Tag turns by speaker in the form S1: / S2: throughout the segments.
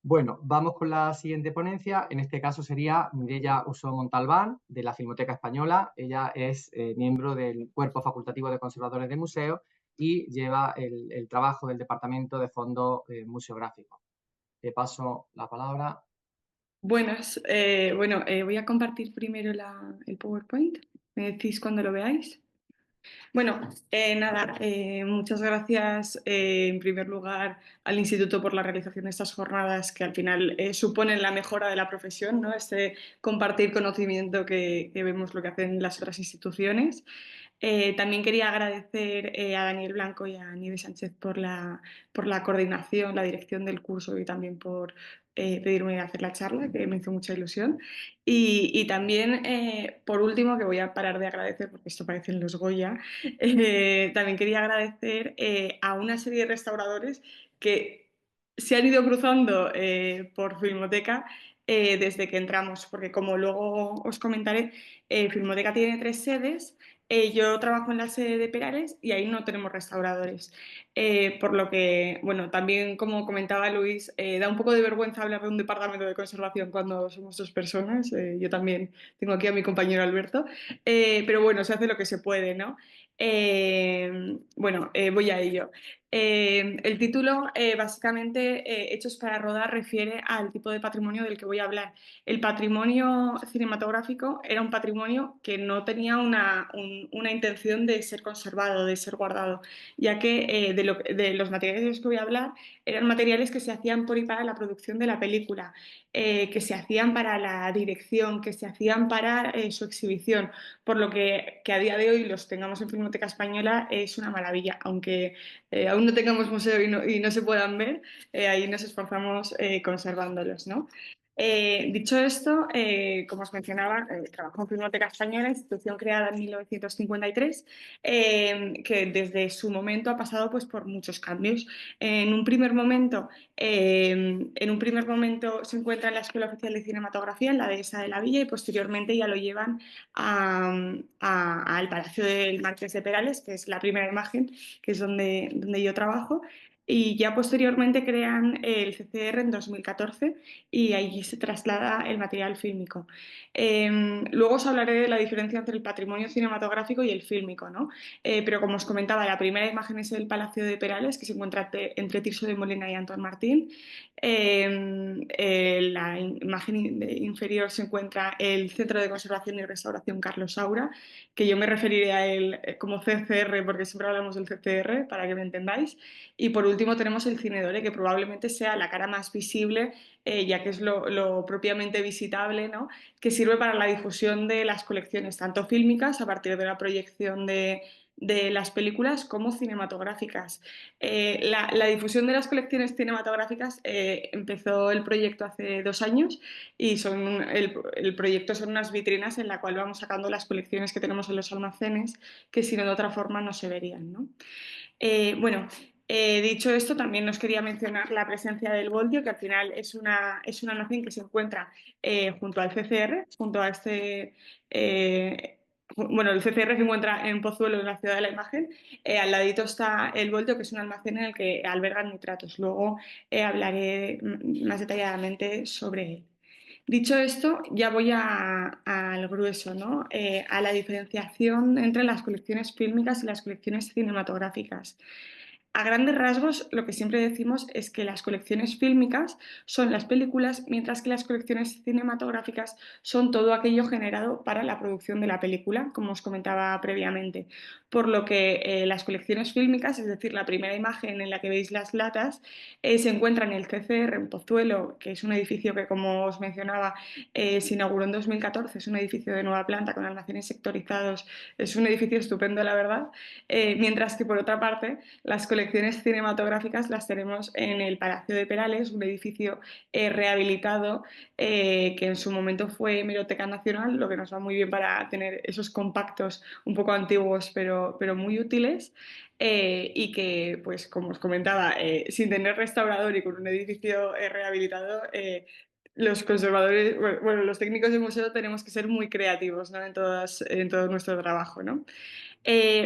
S1: Bueno, vamos con la siguiente ponencia. En este caso sería Mireia Usó Montalbán, de la Filmoteca Española. Ella es miembro del Cuerpo Facultativo de Conservadores de Museos y lleva el trabajo del Departamento de Fondo Museográfico. Te paso la palabra.
S2: Buenas, voy a compartir primero el PowerPoint. ¿Me decís cuando lo veáis? Bueno, muchas gracias en primer lugar al Instituto por la realización de estas jornadas que al final suponen la mejora de la profesión, ¿no? Este compartir conocimiento que vemos lo que hacen las otras instituciones. También quería agradecer a Daniel Blanco y a Nieves Sánchez por la coordinación, la dirección del curso y también por pedirme hacer la charla, que me hizo mucha ilusión. Y también, por último, que voy a parar de agradecer porque esto parece en los Goya, también quería agradecer a una serie de restauradores que se han ido cruzando por Filmoteca desde que entramos, porque como luego os comentaré, Filmoteca tiene 3 sedes. Yo trabajo en la sede de Perales y ahí no tenemos restauradores. Por lo que, bueno, también como comentaba Luis, da un poco de vergüenza hablar de un departamento de conservación cuando somos 2 personas. Yo también tengo aquí a mi compañero Alberto. Pero bueno, se hace lo que se puede, ¿no? Voy a ello. El título, básicamente, Hechos para rodar, refiere al tipo de patrimonio del que voy a hablar. El patrimonio cinematográfico era un patrimonio que no tenía una intención de ser conservado, de ser guardado, ya que de los materiales de los que voy a hablar eran materiales que se hacían por y para la producción de la película, que se hacían para la dirección, que se hacían para su exhibición, por lo que a día de hoy los tengamos en Filmoteca Española es una maravilla, aunque aún no tengamos museo y no se puedan ver, ahí nos esforzamos conservándolos, ¿no? Dicho esto, como os mencionaba, trabajo en Filmoteca Española, institución creada en 1953, que desde su momento ha pasado pues, por muchos cambios. En un primer momento se encuentra en la Escuela Oficial de Cinematografía, en la Dehesa de la Villa, y posteriormente ya lo llevan al Palacio del Marqués de Perales, que es la primera imagen, que es donde yo trabajo. Y ya posteriormente crean el CCR en 2014 y allí se traslada el material fílmico. Luego os hablaré de la diferencia entre el patrimonio cinematográfico y el fílmico, ¿no? Pero como os comentaba, la primera imagen es el Palacio de Perales, que se encuentra entre Tirso de Molina y Antón Martín. La imagen inferior se encuentra el Centro de Conservación y Restauración Carlos Saura, que yo me referiré a él como CCR porque siempre hablamos del CCR, para que me entendáis. Y por último tenemos el Cinedore, que probablemente sea la cara más visible, ya que es lo propiamente visitable, ¿no? Que sirve para la difusión de las colecciones, tanto fílmicas, a partir de la proyección de las películas, como cinematográficas. La difusión de las colecciones cinematográficas empezó el proyecto hace 2 años y el proyecto son unas vitrinas en la cual vamos sacando las colecciones que tenemos en los almacenes que si no de otra forma no se verían, ¿no? Bueno, dicho esto, también nos quería mencionar la presencia del Voltio, que al final es una almacén que se encuentra junto al CCR, junto a este... bueno, el CCR se encuentra en Pozuelo, en la Ciudad de la Imagen. Al ladito está el Voltio, que es un almacén en el que albergan nitratos. Luego hablaré más detalladamente sobre él. Dicho esto, ya voy al grueso, ¿no? A la diferenciación entre las colecciones fílmicas y las colecciones cinematográficas. A grandes rasgos, lo que siempre decimos es que las colecciones fílmicas son las películas, mientras que las colecciones cinematográficas son todo aquello generado para la producción de la película, como os comentaba previamente. Por lo que las colecciones fílmicas, es decir, la primera imagen en la que veis las latas, se encuentra en el CCR en Pozuelo, que es un edificio que, como os mencionaba, se inauguró en 2014, es un edificio de nueva planta con almacenes sectorizados, es un edificio estupendo, la verdad, mientras que por otra parte, las colecciones cinematográficas las tenemos en el Palacio de Perales, un edificio rehabilitado que en su momento fue Hemeroteca Nacional, lo que nos va muy bien para tener esos compactos un poco antiguos pero muy útiles. Y que, pues como os comentaba, sin tener restaurador y con un edificio rehabilitado, los conservadores, bueno, los técnicos de museo tenemos que ser muy creativos, ¿no? En todo nuestro trabajo, ¿no?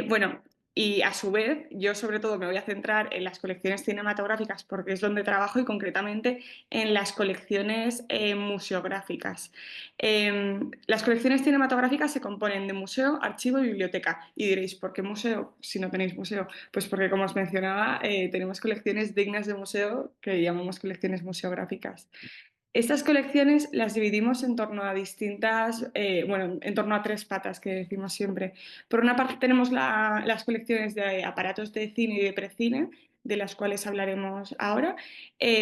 S2: Bueno, Y a su vez, yo sobre todo me voy a centrar en las colecciones cinematográficas porque es donde trabajo y concretamente en las colecciones museográficas. Las colecciones cinematográficas se componen de museo, archivo y biblioteca. Y diréis, ¿por qué museo si no tenéis museo? Pues porque, como os mencionaba, tenemos colecciones dignas de museo que llamamos colecciones museográficas. Estas colecciones las dividimos en torno a distintas, bueno, en torno a tres patas que decimos siempre. Por una parte tenemos las colecciones de aparatos de cine y de precine, de las cuales hablaremos ahora.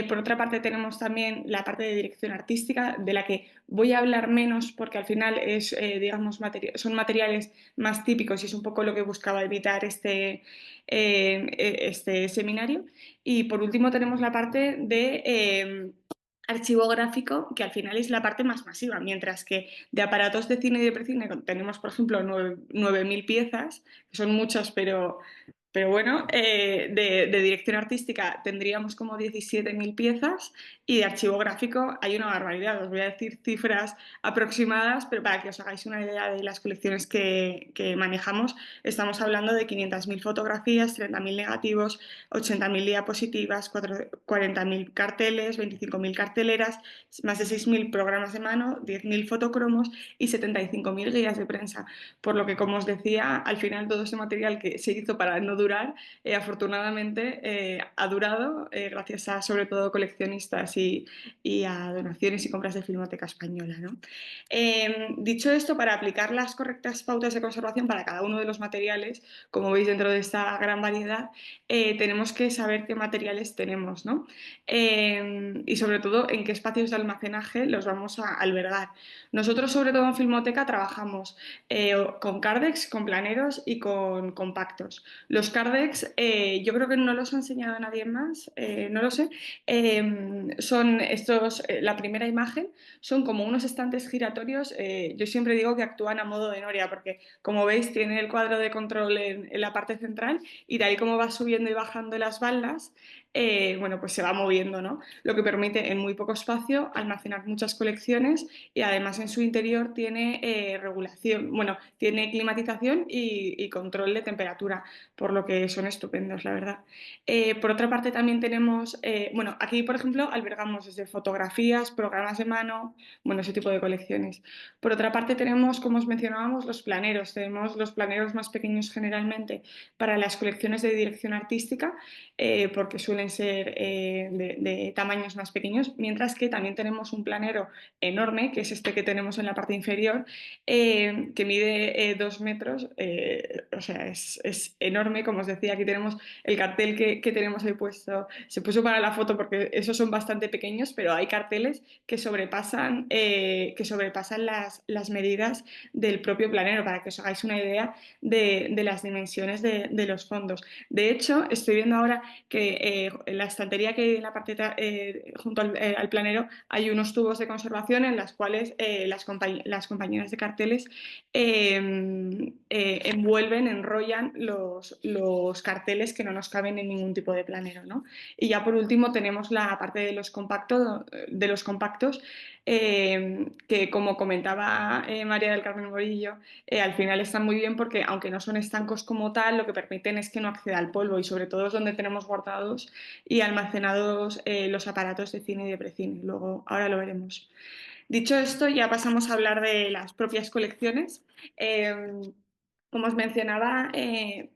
S2: Por otra parte tenemos también la parte de dirección artística, de la que voy a hablar menos porque al final es, digamos, son materiales más típicos y es un poco lo que buscaba evitar este seminario. Y por último tenemos la parte de archivo gráfico, que al final es la parte más masiva, mientras que de aparatos de cine y de precine tenemos, por ejemplo, 9.000 piezas, que son muchas, pero bueno, de dirección artística tendríamos como 17.000 piezas y de archivo gráfico hay una barbaridad. Os voy a decir cifras aproximadas, pero para que os hagáis una idea de las colecciones que manejamos, estamos hablando de 500.000 fotografías, 30.000 negativos, 80.000 diapositivas, 40.000 carteles, 25.000 carteleras, más de 6.000 programas de mano, 10.000 fotocromos y 75.000 guías de prensa. Por lo que, como os decía, al final todo ese material que se hizo para no durar, afortunadamente ha durado gracias a sobre todo coleccionistas y a donaciones y compras de Filmoteca Española, ¿no? Dicho esto, para aplicar las correctas pautas de conservación para cada uno de los materiales, como veis dentro de esta gran variedad, tenemos que saber qué materiales tenemos, ¿no? Y sobre todo en qué espacios de almacenaje los vamos a albergar. Nosotros, sobre todo en Filmoteca, trabajamos con Cardex, con planeros y con compactos. Los Cardex, yo creo que no los ha enseñado a nadie más, no lo sé. Son estos, la primera imagen, son como unos estantes giratorios. Yo siempre digo que actúan a modo de noria, porque como veis, tiene el cuadro de control en la parte central y de ahí como va subiendo y bajando las baldas, bueno, pues se va moviendo, ¿no? Lo que permite en muy poco espacio almacenar muchas colecciones y además en su interior tiene regulación, bueno, tiene climatización y control de temperatura, por lo que son estupendos, la verdad. Por otra parte también tenemos, bueno, aquí por ejemplo albergamos desde fotografías, programas de mano, bueno, ese tipo de colecciones. Por otra parte tenemos, como os mencionábamos, los planeros. Tenemos los planeros más pequeños generalmente para las colecciones de dirección artística, porque suelen ser de tamaños más pequeños, mientras que también tenemos un planero enorme, que es este que tenemos en la parte inferior, que mide 2 metros, o sea, es enorme. Como os decía, aquí tenemos el cartel que tenemos ahí puesto, se puso para la foto porque esos son bastante pequeños, pero hay carteles que sobrepasan las medidas del propio planero, para que os hagáis una idea de las dimensiones de los fondos. De hecho, estoy viendo ahora que en la estantería que hay en la parte junto al planero hay unos tubos de conservación en las cuales las compañeras de carteles envuelven, enrollan los carteles que no nos caben en ningún tipo de planero, ¿no? Y ya por último tenemos la parte de los compactos, que como comentaba María del Carmen Morillo, al final están muy bien porque aunque no son estancos como tal, lo que permiten es que no acceda al polvo y sobre todo es donde tenemos guardados y almacenados los aparatos de cine y de precine. Luego, ahora lo veremos. Dicho esto, ya pasamos a hablar de las propias colecciones. Como os mencionaba,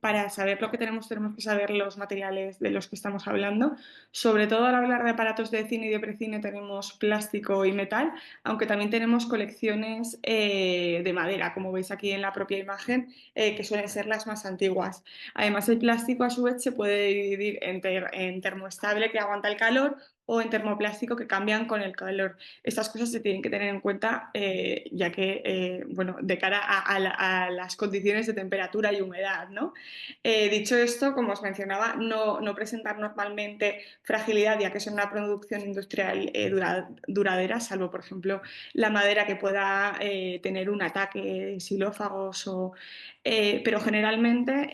S2: para saber lo que tenemos que saber los materiales de los que estamos hablando. Sobre todo al hablar de aparatos de cine y de precine tenemos plástico y metal, aunque también tenemos colecciones de madera, como veis aquí en la propia imagen, que suelen ser las más antiguas. Además, el plástico a su vez se puede dividir en termoestable, que aguanta el calor, o en termoplástico, que cambian con el calor. Estas cosas se tienen que tener en cuenta, ya que, bueno, de cara a las condiciones de temperatura y humedad, ¿no? Dicho esto, como os mencionaba, no presentan normalmente fragilidad, ya que es una producción industrial duradera, salvo, por ejemplo, la madera, que pueda tener un ataque de xilófagos pero generalmente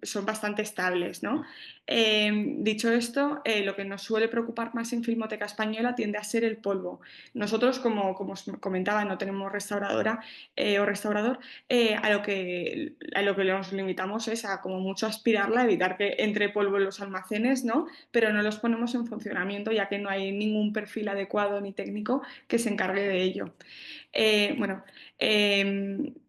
S2: son bastante estables, ¿no? Dicho esto, lo que nos suele preocupar más en Filmoteca Española tiende a ser el polvo. Nosotros, como os comentaba, no tenemos restauradora o restaurador, a lo que nos limitamos es a como mucho aspirarla, evitar que entre polvo en los almacenes, ¿no? Pero no los ponemos en funcionamiento ya que no hay ningún perfil adecuado ni técnico que se encargue de ello. Bueno,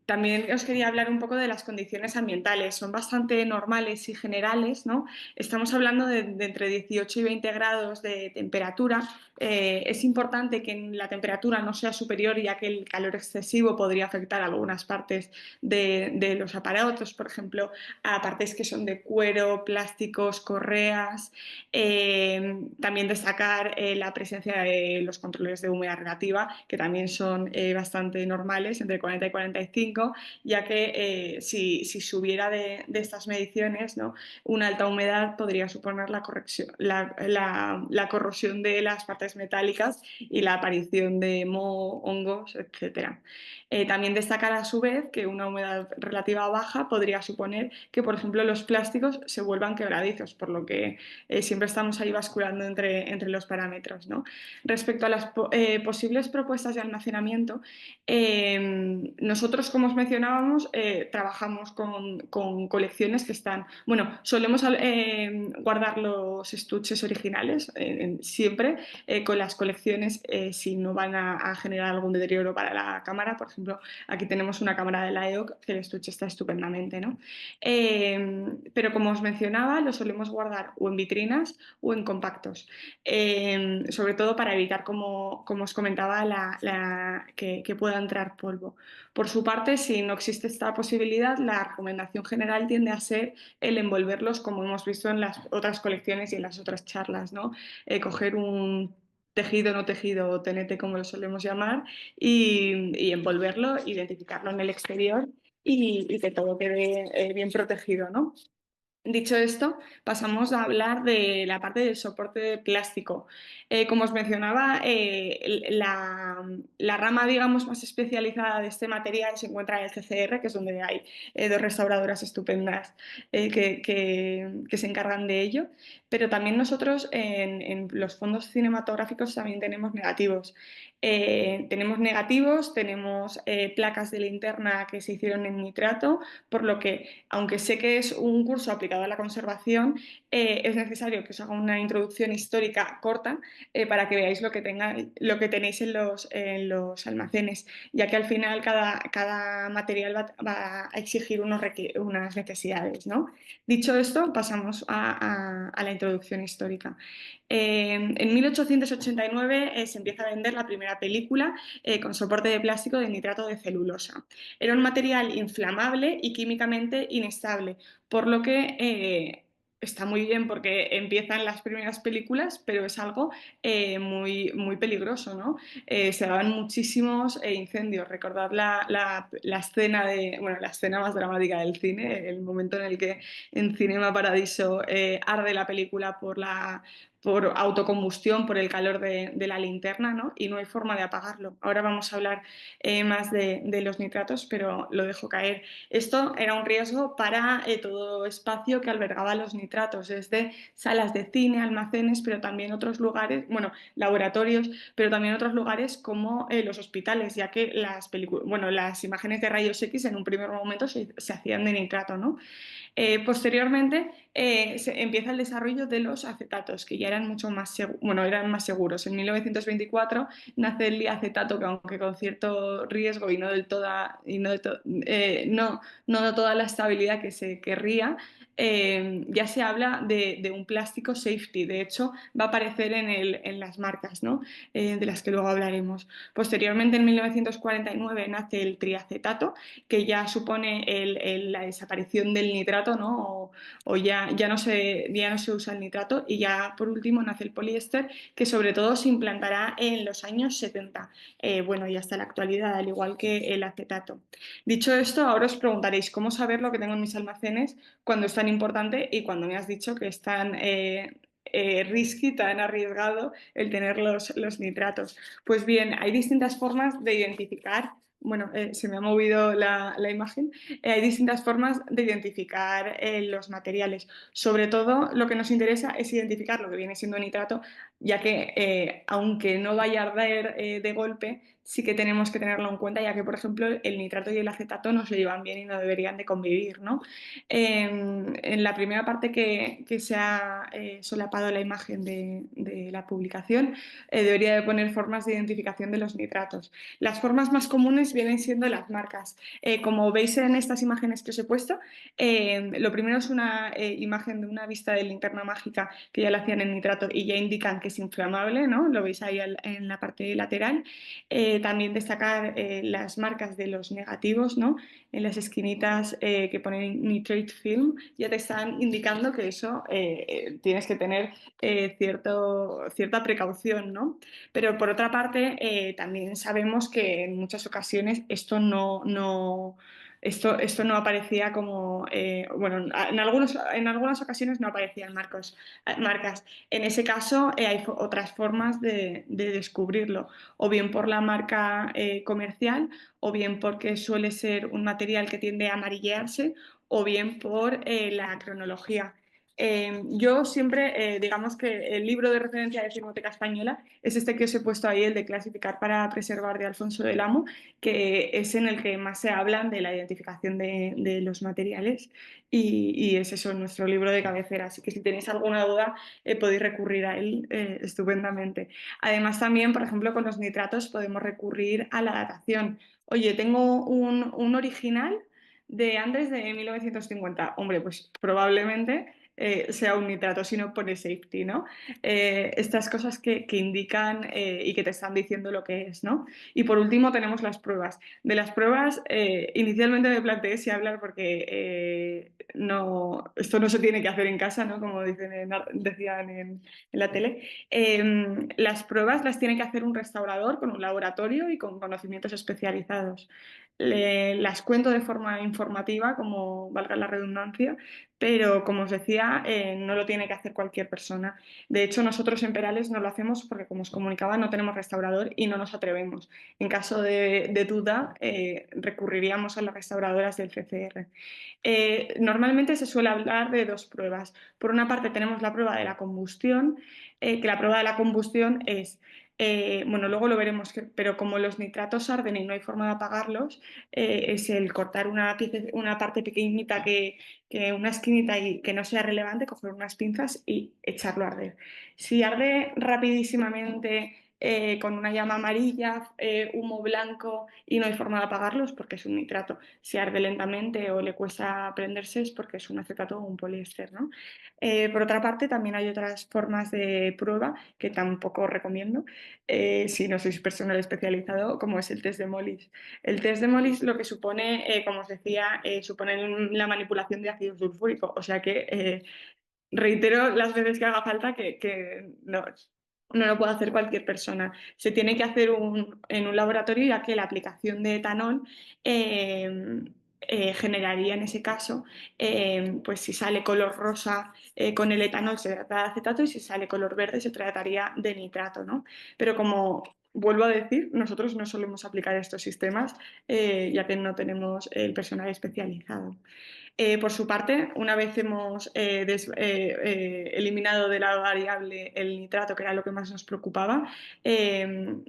S2: también os quería hablar un poco de las condiciones ambientales. Son bastante normales y generales, ¿no? Estamos hablando de entre 18 y 20 grados de temperatura. Es importante que la temperatura no sea superior, ya que el calor excesivo podría afectar a algunas partes de los aparatos, por ejemplo, a partes que son de cuero, plásticos, correas. También destacar la presencia de los controles de humedad relativa, que también son bastante normales, entre 40 y 45, ya que si subiera de estas mediciones, ¿no? Una alta humedad podría suponer la corrosión de las partes metálicas y la aparición de moho, hongos, etcétera. También destacar a su vez que una humedad relativa baja podría suponer que, por ejemplo, los plásticos se vuelvan quebradizos, por lo que siempre estamos ahí basculando entre los parámetros, ¿no? Respecto a las posibles propuestas de almacenamiento, nosotros, como os mencionábamos, trabajamos con colecciones que están, bueno, solemos guardar los estuches originales siempre con las colecciones si no van a generar algún deterioro para la cámara. Por ejemplo, aquí tenemos una cámara de la EOC que el estuche está estupendamente, ¿no? Pero como os mencionaba, lo solemos guardar o en vitrinas o en compactos, sobre todo para evitar, como os comentaba, que pueda entrar polvo. Por su parte, si no existe esta posibilidad, la recomendación general tiende a ser el envolverlos, como hemos visto en las otras colecciones y en las otras charlas, ¿no? Coger un tejido, no tejido, o tenete, como lo solemos llamar, y envolverlo, identificarlo en el exterior y que todo quede bien protegido, ¿no? Dicho esto, pasamos a hablar de la parte del soporte de plástico. Como os mencionaba, la rama, digamos, más especializada de este material se encuentra en el CCR, que es donde hay dos restauradoras estupendas que se encargan de ello. Pero también nosotros en los fondos cinematográficos también tenemos negativos, tenemos placas de linterna que se hicieron en nitrato, por lo que, aunque sé que es un curso aplicado a la conservación, es necesario que os haga una introducción histórica corta para que veáis lo que tenéis en los almacenes, ya que al final cada material va a exigir unas necesidades, ¿no? Dicho esto, pasamos a la introducción histórica. En 1889 se empieza a vender la primera película con soporte de plástico de nitrato de celulosa. Era un material inflamable y químicamente inestable, por lo que está muy bien porque empiezan las primeras películas, pero es algo muy, muy peligroso, ¿no? Se daban muchísimos incendios. Recordad la escena bueno, la escena más dramática del cine, el momento en el que en Cinema Paradiso arde la película por autocombustión, por el calor de la linterna, ¿no? Y no hay forma de apagarlo. Ahora vamos a hablar más de los nitratos, pero lo dejo caer. Esto era un riesgo para todo espacio que albergaba los nitratos, desde salas de cine, almacenes, pero también otros lugares, bueno, laboratorios, pero también otros lugares como los hospitales, ya que las imágenes de rayos X en un primer momento se hacían de nitrato, ¿no? Posteriormente empieza el desarrollo de los acetatos, que ya eran mucho más, eran más seguros. En 1924 nace el diacetato, que aunque con cierto riesgo y no del toda, y no, de to- no de toda la estabilidad que se querría, ya se habla de un plástico safety. De hecho, va a aparecer en las marcas, ¿no? De las que luego hablaremos. Posteriormente, en 1949, nace el triacetato, que ya supone la desaparición del nitrato, ¿no? O ya no se usa el nitrato, y ya por último nace el poliéster, que sobre todo se implantará en los años 70, bueno, y hasta la actualidad, al igual que el acetato. Dicho esto, ahora os preguntaréis cómo saber lo que tengo en mis almacenes cuando es tan importante y cuando me has dicho que es tan risky, tan arriesgado el tener los nitratos. Pues bien, hay distintas formas de identificar Bueno, se me ha movido la imagen. Hay distintas formas de identificar los materiales. Sobre todo, lo que nos interesa es identificar lo que viene siendo nitrato, ya que aunque no vaya a arder de golpe, sí que tenemos que tenerlo en cuenta, ya que, por ejemplo, el nitrato y el acetato no se llevan bien y no deberían de convivir, ¿no? En la primera parte que se ha solapado la imagen de la publicación, debería de poner formas de identificación de los nitratos. Las formas más comunes vienen siendo las marcas. Como veis en estas imágenes que os he puesto, lo primero es una imagen de una vista de linterna mágica que ya la hacían en nitrato y ya indican que es inflamable, ¿no? Lo veis ahí en la parte lateral. También destacar las marcas de los negativos, ¿no? En las esquinitas que ponen nitrate film, ya te están indicando que eso tienes que tener cierta precaución, ¿no? Pero por otra parte, también sabemos que en muchas ocasiones esto no aparecía como, bueno, en algunas ocasiones no aparecían marcas. En ese caso, hay otras formas de descubrirlo, o bien por la marca comercial, o bien porque suele ser un material que tiende a amarillearse, o bien por la cronología. Yo siempre, digamos que el libro de referencia de Filmoteca Española es este que os he puesto ahí, el de Clasificar para preservar de Alfonso del Amo, que es en el que más se hablan de la identificación de los materiales y es eso, nuestro libro de cabecera. Así que si tenéis alguna duda podéis recurrir a él estupendamente. Además también, por ejemplo, con los nitratos podemos recurrir a la datación. Oye, tengo un original de Andres de 1950. Hombre, pues probablemente sea un nitrato, si no pone safety, ¿no? Estas cosas que indican y que te están diciendo lo que es, ¿no? Y por último tenemos las pruebas. De las pruebas, inicialmente me planteé si hablar porque esto no se tiene que hacer en casa, ¿no? Como decían en la tele. Las pruebas las tiene que hacer un restaurador con un laboratorio y con conocimientos especializados. Las cuento de forma informativa, como valga la redundancia, pero como os decía, no lo tiene que hacer cualquier persona. De hecho, nosotros en Perales no lo hacemos porque, como os comunicaba, no tenemos restaurador y no nos atrevemos. En caso de duda, recurriríamos a las restauradoras del CCR. Normalmente se suele hablar de dos pruebas. Por una parte tenemos la prueba de la combustión, que la prueba de la combustión es, bueno, luego lo veremos, pero como los nitratos arden y no hay forma de apagarlos, es el cortar una parte pequeñita que una esquinita y que no sea relevante, coger unas pinzas y echarlo a arder. Si arde rapidísimamente con una llama amarilla, humo blanco y no hay forma de apagarlos porque es un nitrato. Si arde lentamente o le cuesta prenderse es porque es un acetato o un poliéster, ¿no? Por otra parte, también hay otras formas de prueba que tampoco recomiendo si no sois personal especializado, como es el test de Mollis. El test de Mollis lo que supone, como os decía, supone la manipulación de ácido sulfúrico, o sea que reitero las veces que haga falta que no lo puede hacer cualquier persona. Se tiene que hacer en un laboratorio, ya que la aplicación de etanol generaría en ese caso, pues si sale color rosa con el etanol se trata de acetato y si sale color verde se trataría de nitrato, ¿no? Pero como vuelvo a decir, nosotros no solemos aplicar estos sistemas ya que no tenemos el personal especializado. Por su parte, una vez hemos eliminado de la variable el nitrato, que era lo que más nos preocupaba,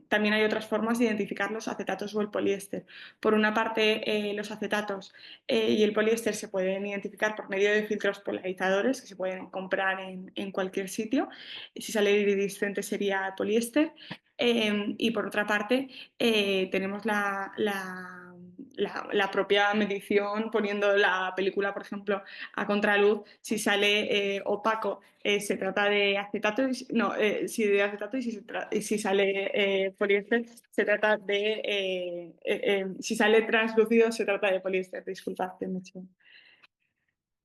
S2: también hay otras formas de identificar los acetatos o el poliéster. Por una parte, los acetatos y el poliéster se pueden identificar por medio de filtros polarizadores que se pueden comprar en cualquier sitio. Si sale iridiscente sería poliéster. Y por otra parte, tenemos la propia medición poniendo la película, por ejemplo, a contraluz. Si sale opaco, se trata de acetato, no, sí, de acetato, y si sale poliéster, se trata de, si sale translúcido, se trata de poliéster. Disculpad mucho.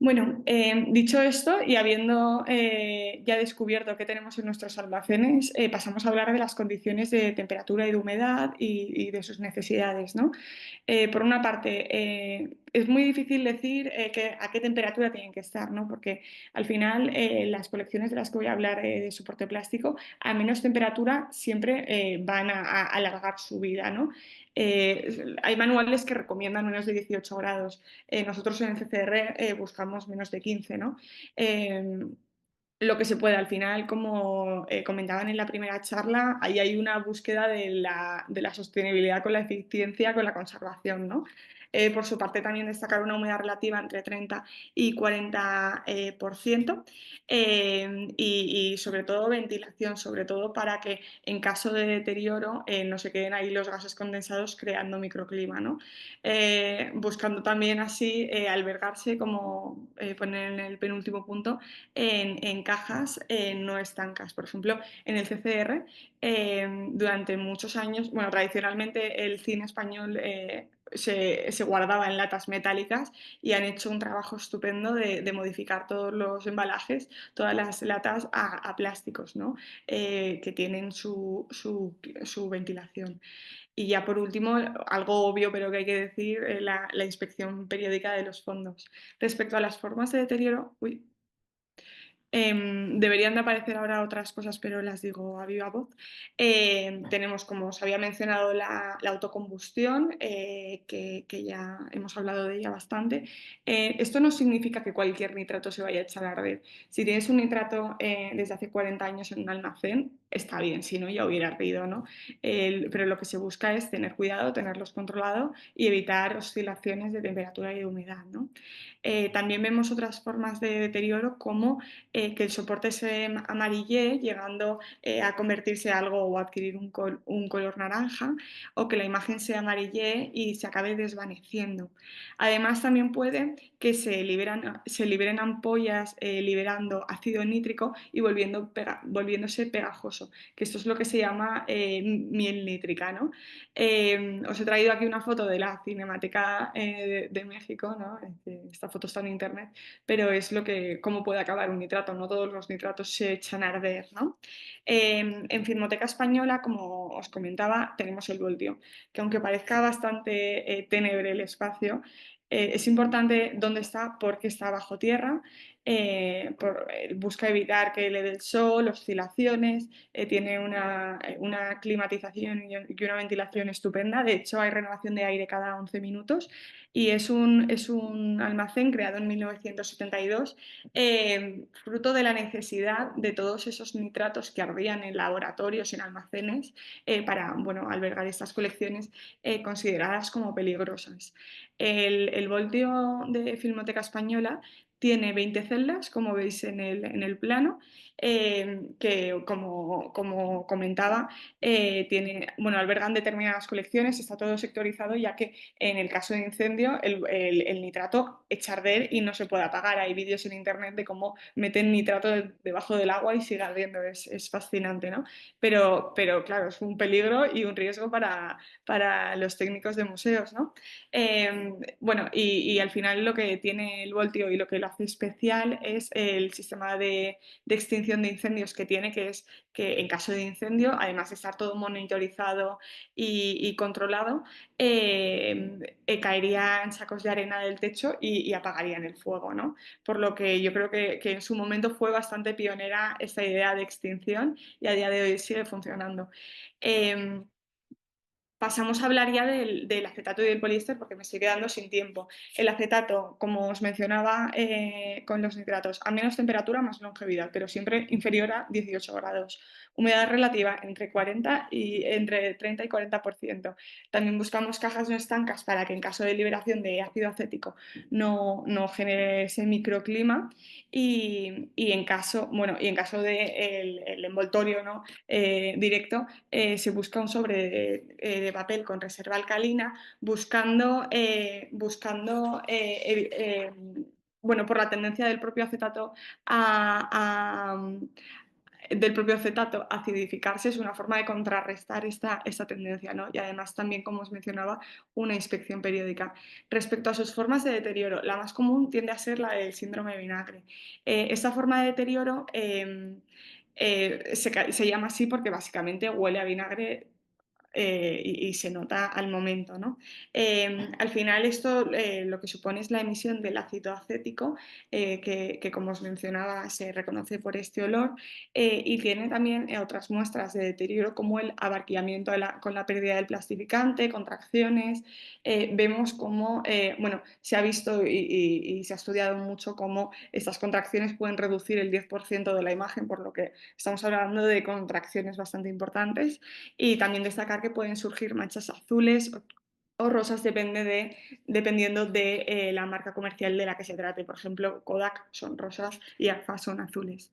S2: Bueno, dicho esto y habiendo ya descubierto qué tenemos en nuestros almacenes, pasamos a hablar de las condiciones de temperatura y de humedad y de sus necesidades, ¿no? Por una parte, es muy difícil decir a qué temperatura tienen que estar, ¿no? Porque al final las colecciones de las que voy a hablar de soporte plástico, a menos temperatura siempre van a alargar su vida, ¿no? Hay manuales que recomiendan menos de 18 grados. Nosotros en el CCR buscamos menos de 15, ¿no? Em, lo que se puede. Al final, como comentaban en la primera charla, ahí hay una búsqueda de la sostenibilidad con la eficiencia, con la conservación, ¿no? Por su parte, también destacar una humedad relativa entre 30 y 40%, y sobre todo ventilación, sobre todo para que en caso de deterioro no se queden ahí los gases condensados creando microclima, ¿no? Buscando también así albergarse, como ponen en el penúltimo punto, en cajas no estancas. Por ejemplo, en el CCR, durante muchos años, bueno, tradicionalmente el cine español se guardaba en latas metálicas y han hecho un trabajo estupendo de modificar todos los embalajes, todas las latas a plásticos, ¿no? Que tienen su ventilación. Y ya por último, algo obvio pero que hay que decir, la inspección periódica de los fondos. Respecto a las formas de deterioro, uy, deberían de aparecer ahora otras cosas, pero las digo a viva voz. Tenemos, como os había mencionado, la autocombustión, que ya hemos hablado de ella bastante. Esto no significa que cualquier nitrato se vaya a echar a arder. Si tienes un nitrato desde hace 40 años en un almacén, está bien, si no ya hubiera ardido, ¿no? Pero lo que se busca es tener cuidado, tenerlos controlados y evitar oscilaciones de temperatura y de humedad, ¿no? También vemos otras formas de deterioro como que el soporte se amarille, llegando a convertirse en algo o adquirir un color naranja, o que la imagen se amarille y se acabe desvaneciendo. Además, también puede que se liberen ampollas liberando ácido nítrico y volviéndose pegajoso, que esto es lo que se llama miel nítrica, ¿no? Os he traído aquí una foto de la Cinemateca de México, ¿no? Esta foto está en internet, pero es cómo puede acabar un nitrato. No todos los nitratos se echan a arder, ¿no? En Filmoteca Española, como os comentaba, tenemos el voltio, que aunque parezca bastante tenebre el espacio, es importante dónde está, porque está bajo tierra, busca evitar que le dé el sol, oscilaciones, tiene una climatización y una ventilación estupenda. De hecho, hay renovación de aire cada 11 minutos y es un almacén creado en 1972, fruto de la necesidad de todos esos nitratos que ardían en laboratorios, en almacenes, para, bueno, albergar estas colecciones consideradas como peligrosas. El voltio de Filmoteca Española tiene 20 celdas, como veis en el plano, que como comentaba, bueno, albergan determinadas colecciones, está todo sectorizado, ya que en el caso de incendio el nitrato echa a arder y no se puede apagar. Hay vídeos en internet de cómo meten nitrato debajo del agua y sigue ardiendo, es fascinante, ¿no? Pero claro, es un peligro y un riesgo para los técnicos de museos, ¿no? Bueno, y al final lo que tiene el Voltio y lo que lo hace especial es el sistema de extinción de incendios que tiene, que es que en caso de incendio, además de estar todo monitorizado y controlado, caerían sacos de arena del techo y apagarían el fuego, ¿no? Por lo que yo creo que en su momento fue bastante pionera esta idea de extinción y a día de hoy sigue funcionando. Eh, Pasamos a hablar ya del acetato y del poliéster porque me estoy quedando sin tiempo. El acetato, como os mencionaba con los nitratos, a menos temperatura, más longevidad, pero siempre inferior a 18 grados. Humedad relativa entre 30 y 40%. También buscamos cajas no estancas para que en caso de liberación de ácido acético no genere ese microclima y en caso de el envoltorio, ¿no? Directo, se busca un sobre de papel con reserva alcalina, bueno, por la tendencia del propio acetato del propio acetato a acidificarse, es una forma de contrarrestar esta tendencia, ¿no? Y además también, como os mencionaba, una inspección periódica. Respecto a sus formas de deterioro, la más común tiende a ser la del síndrome de vinagre. Esta forma de deterioro se llama así porque básicamente huele a vinagre y se nota al momento, ¿no? Al final esto lo que supone es la emisión del ácido acético, que, como os mencionaba se reconoce por este olor, y tiene también otras muestras de deterioro como el abarquillamiento con la pérdida del plastificante, contracciones. Vemos cómo, bueno, se ha visto y se ha estudiado mucho cómo estas contracciones pueden reducir el 10% de la imagen, por lo que estamos hablando de contracciones bastante importantes. Y también destacar que pueden surgir manchas azules o rosas, dependiendo de la marca comercial de la que se trate. Por ejemplo, Kodak son rosas y Agfa son azules.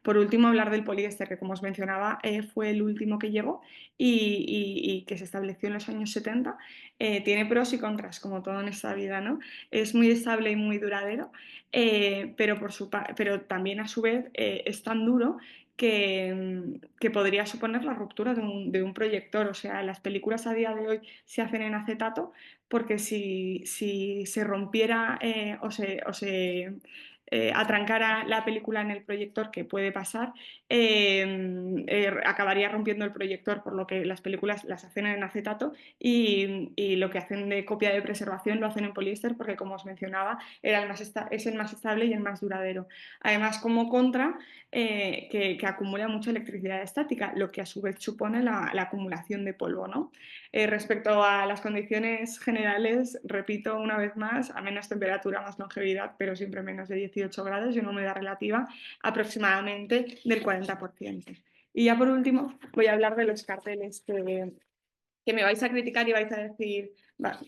S2: Por último, hablar del poliéster, que como os mencionaba, fue el último que llegó y que se estableció en los años 70. Tiene pros y contras, como todo en esta vida, ¿no? Es muy estable y muy duradero, pero también a su vez es tan duro que podría suponer la ruptura de un proyector. O sea, las películas a día de hoy se hacen en acetato porque si se rompiera o se atrancara la película en el proyector, que puede pasar, acabaría rompiendo el proyector, por lo que las películas las hacen en acetato y lo que hacen de copia de preservación lo hacen en poliéster porque, como os mencionaba, es el más estable y el más duradero. Además, como contra, que acumula mucha electricidad estática, lo que a su vez supone la acumulación de polvo, ¿no? Respecto a las condiciones generales, repito una vez más, a menos temperatura, más longevidad, pero siempre menos de 18 grados y una humedad relativa aproximadamente del 40%. Y ya por último, voy a hablar de los carteles que me vais a criticar y vais a decir, "Va,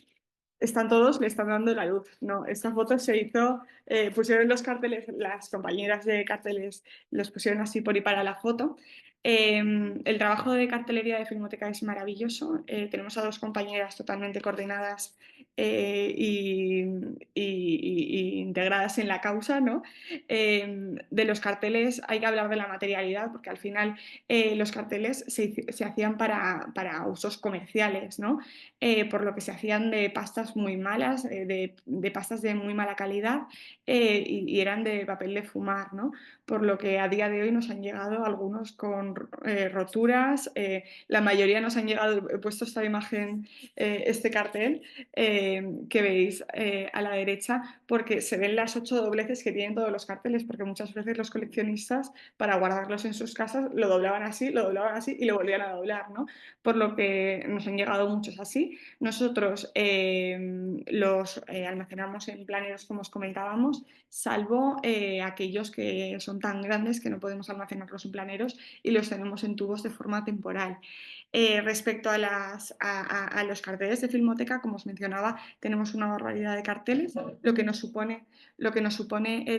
S2: están todos, le están dando la luz". No, esta foto se hizo, pusieron los carteles, las compañeras de carteles los pusieron así por y para la foto. El trabajo de cartelería de Filmoteca es maravilloso. Tenemos a dos compañeras totalmente coordinadas y integradas en la causa, ¿no? De los carteles hay que hablar de la materialidad, porque al final los carteles se hacían para usos comerciales, ¿no? Por lo que se hacían de pastas muy malas, de pastas de muy mala calidad, y eran de papel de fumar, ¿no? Por lo que a día de hoy nos han llegado algunos con roturas, la mayoría nos han llegado, he puesto esta imagen, este cartel que veis a la derecha, porque se ven las 8 dobleces que tienen todos los carteles, porque muchas veces los coleccionistas, para guardarlos en sus casas, lo doblaban así y lo volvían a doblar, ¿no? Por lo que nos han llegado muchos así. Nosotros los almacenamos en planeros, como os comentábamos, salvo aquellos que son tan grandes que no podemos almacenarlos en planeros y los tenemos en tubos de forma temporal. Respecto a los carteles de Filmoteca, como os mencionaba, tenemos una barbaridad de carteles, lo que nos supone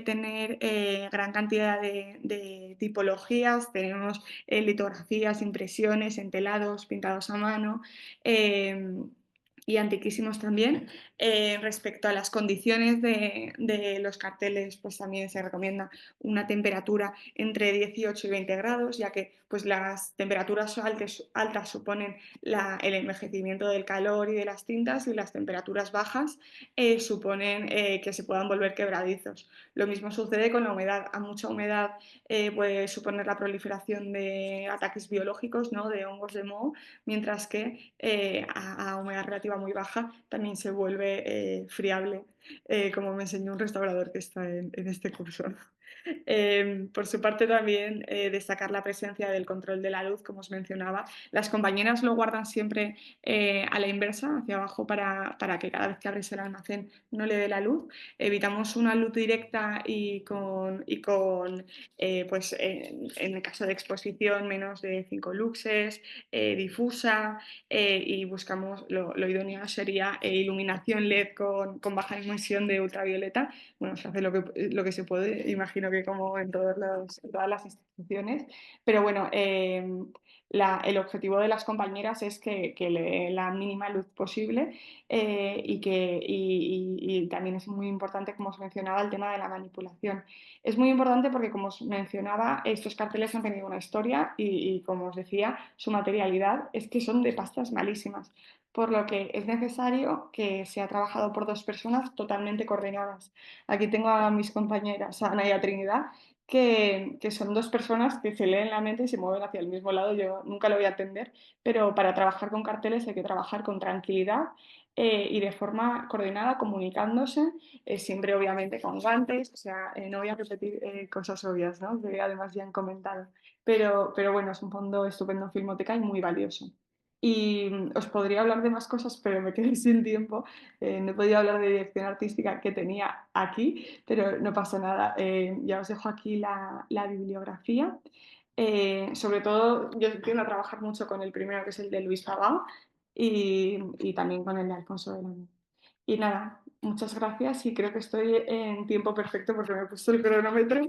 S2: tener gran cantidad de tipologías. Tenemos litografías, impresiones, entelados, pintados a mano. Y antiquísimos también. Respecto a las condiciones de los carteles, pues también se recomienda una temperatura entre 18 y 20 grados, ya que pues, las temperaturas altas suponen el envejecimiento del calor y de las tintas, y las temperaturas bajas suponen que se puedan volver quebradizos. Lo mismo sucede con la humedad. A mucha humedad puede suponer la proliferación de ataques biológicos, ¿no? De hongos de moho, mientras que a humedad relativa muy baja también se vuelve friable, como me enseñó un restaurador que está en este curso. Por su parte también destacar la presencia del control de la luz, como os mencionaba. Las compañeras lo guardan siempre a la inversa, hacia abajo, para que cada vez que abres el almacén no le dé la luz. Evitamos una luz directa pues en el caso de exposición, menos de 5 luxes, difusa, y buscamos, lo idóneo sería iluminación LED con baja emisión de ultravioleta. Bueno, se hace lo que se puede, imagino que como en todas las instituciones, pero bueno, el objetivo de las compañeras es que le dé la mínima luz posible, y también es muy importante, como os mencionaba, el tema de la manipulación. Es muy importante porque, como os mencionaba, estos carteles han tenido una historia y como os decía, su materialidad es que son de pastas malísimas, por lo que es necesario que sea trabajado por dos personas totalmente coordinadas. Aquí tengo a mis compañeras, a Ana y a Trinidad, que son dos personas que se leen la mente y se mueven hacia el mismo lado. Yo nunca lo voy a entender, pero para trabajar con carteles hay que trabajar con tranquilidad y de forma coordinada, comunicándose, siempre obviamente con guantes, o sea, no voy a repetir cosas obvias, ¿no? Que además ya han comentado. Pero bueno, es un fondo estupendo en Filmoteca y muy valioso. Y os podría hablar de más cosas, pero me quedé sin tiempo. No he podido hablar de dirección artística que tenía aquí, pero no pasa nada. Ya os dejo aquí la bibliografía. Sobre todo, yo tiendo a trabajar mucho con el primero, que es el de Luis Fabán, y también con el de Alfonso de Delano. Y nada, muchas gracias y creo que estoy en tiempo perfecto porque me he puesto el cronómetro.